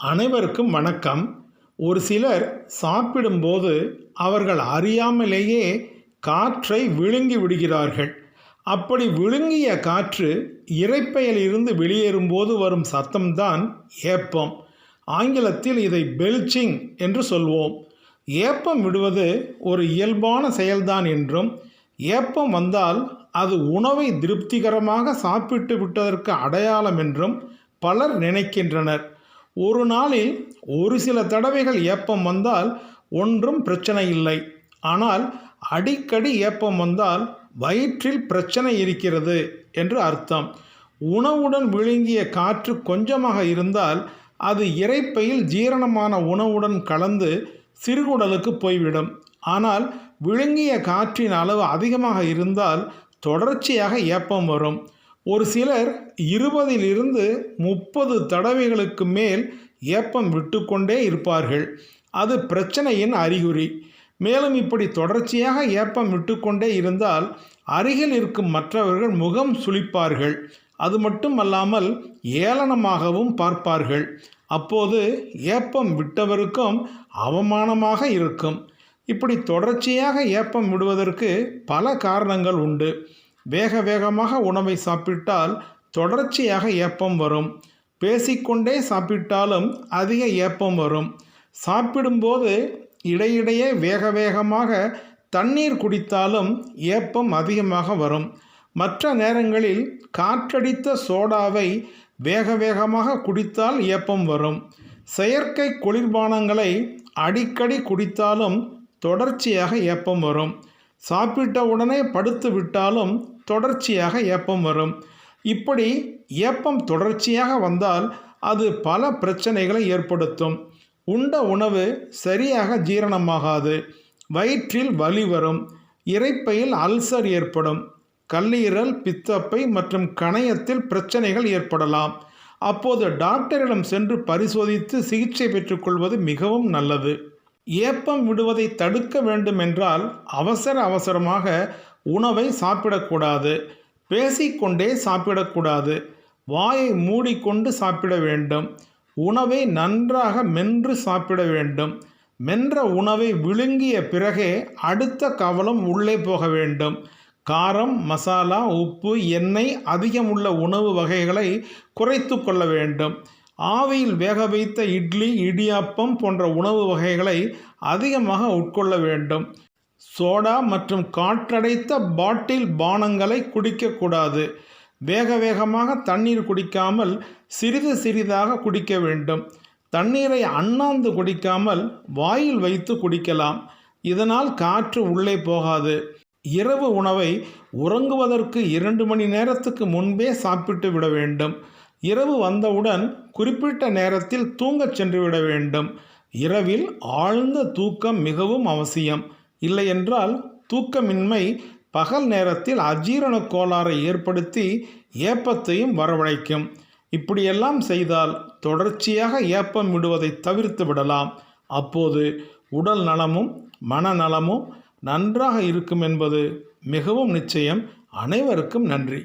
அனைவருக்கும் வணக்கம். ஒரு சிலர் சாப்பிடும்போது அவர்கள் அறியாமலேயே காற்றை விழுங்கி விடுகிறார்கள். அப்படி விழுங்கிய காற்று இரைப்பையில் இருந்து வெளியேறும்போது வரும் சத்தம்தான் ஏப்பம். ஆங்கிலத்தில் இதை பெல்ச்சிங் என்று சொல்வோம். ஏப்பம் விடுவது ஒரு இயல்பான செயல்தான் என்றும், ஏப்பம் வந்தால் அது உணவை திருப்திகரமாக சாப்பிட்டு விட்டதற்கு அடையாளம் என்றும் பலர் நினைக்கின்றனர். ஒரு நாளில் ஒரு சில தடவைகள் ஏப்பம் வந்தால் ஒன்றும் பிரச்சனை இல்லை. ஆனால் அடிக்கடி ஏப்பம் வந்தால் வயிற்றில் பிரச்சனை இருக்கிறது என்று அர்த்தம். உணவுடன் விழுங்கிய காற்று கொஞ்சமாக இருந்தால் அது இரைப்பையில் ஜீரணமான உணவுடன் கலந்து சிறுகுடலுக்கு போய்விடும். ஆனால் விழுங்கிய காற்றின் அளவு அதிகமாக இருந்தால் தொடர்ச்சியாக ஏப்பம் வரும். ஒரு சிலர் 20 30 தடவைகளுக்கு மேல் ஏப்பம் விட்டுக்கொண்டே இருப்பார்கள். அது பிரச்சனையின் அறிகுறி. மேலும் இப்படி தொடர்ச்சியாக ஏப்பம் விட்டுக்கொண்டே இருந்தால் அருகில் இருக்கும் மற்றவர்கள் முகம் சுளிப்பார்கள். அது மட்டுமல்லாமல் ஏளனமாகவும் பார்ப்பார்கள். அப்போது ஏப்பம் விட்டவருக்கும் அவமானமாக இருக்கும். இப்படி தொடர்ச்சியாக ஏப்பம் விடுவதற்கு பல காரணங்கள் உண்டு. வேகமாக உணவை சாப்பிட்டால் தொடர்ச்சியாக ஏப்பம் வரும். பேசிக்கொண்டே சாப்பிட்டாலும் அதிக ஏப்பம் வரும். சாப்பிடும்போது இடையிடையே வேகமாக தண்ணீர் குடித்தாலும் ஏப்பம் அதிகமாக வரும். மற்ற நேரங்களில் காற்றடித்த சோடாவை வேகமாக குடித்தால் ஏப்பம் வரும். செயற்கை குளிர்பானங்களை அடிக்கடி குடித்தாலும் தொடர்ச்சியாக ஏப்பம் வரும். சாப்பிட்ட உடனே படுத்து விட்டாலும் தொடர்ச்சியாக ஏப்பம் வரும். இப்படி ஏப்பம் தொடர்ச்சியாக வந்தால் அது பல பிரச்சனைகளை ஏற்படுத்தும். உண்ட உணவு சரியாக ஜீரணமாகாது. வயிற்றில் வலி வரும். இரைப்பையில் அல்சர் ஏற்படும். கல்லீரல், பித்தப்பை மற்றும் கணையத்தில் பிரச்சனைகள் ஏற்படலாம். அப்போது டாக்டரிடம் சென்று பரிசோதித்து சிகிச்சை பெற்றுக்கொள்வது மிகவும் நல்லது. ஏப்பம் விடுவதை தடுக்க வேண்டுமென்றால் அவசரமாக உணவை சாப்பிடக்கூடாது. பேசிக்கொண்டே சாப்பிடக்கூடாது. வாயை மூடிக்கொண்டு சாப்பிட வேண்டும். உணவை நன்றாக மென்று சாப்பிட வேண்டும். மென்ற உணவை விழுங்கிய பிறகே அடுத்த கவலம் உள்ளே போக வேண்டும். காரம், மசாலா, உப்பு, எண்ணெய் அதிகமுள்ள உணவு வகைகளை குறைத்து கொள்ள வேண்டும். ஆவியில் வேக வைத்த இட்லி, இடியாப்பம் போன்ற உணவு வகைகளை அதிகமாக உட்கொள்ள வேண்டும். சோடா மற்றும் காற்றடைத்த பாட்டில் பானங்களை குடிக்கக்கூடாது. வேகமாக தண்ணீர் குடிக்காமல் சிறிதாக குடிக்க வேண்டும். தண்ணீரை அண்ணாந்து குடிக்காமல் வாயில் வைத்து குடிக்கலாம். இதனால் காற்று உள்ளே போகாது. இரவு உணவை உறங்குவதற்கு 2 மணி நேரத்துக்கு முன்பே சாப்பிட்டு விட வேண்டும். இரவு வந்தவுடன் குறிப்பிட்ட நேரத்தில் தூங்கச் சென்று விட வேண்டும். இரவில் ஆழ்ந்த தூக்கம் மிகவும் அவசியம். இல்லையென்றால் தூக்கமின்மை பகல் நேரத்தில் அஜீரண கோளாறை ஏற்படுத்தி ஏப்பத்தையும் வரவழைக்கும். இப்படியெல்லாம் செய்தால் தொடர்ச்சியாக ஏப்பம் விடுவதை தவிர்த்து விடலாம். அப்போது உடல் நலமும் மனநலமும் நன்றாக இருக்கும் என்பது மிகவும் நிச்சயம். அனைவருக்கும் நன்றி.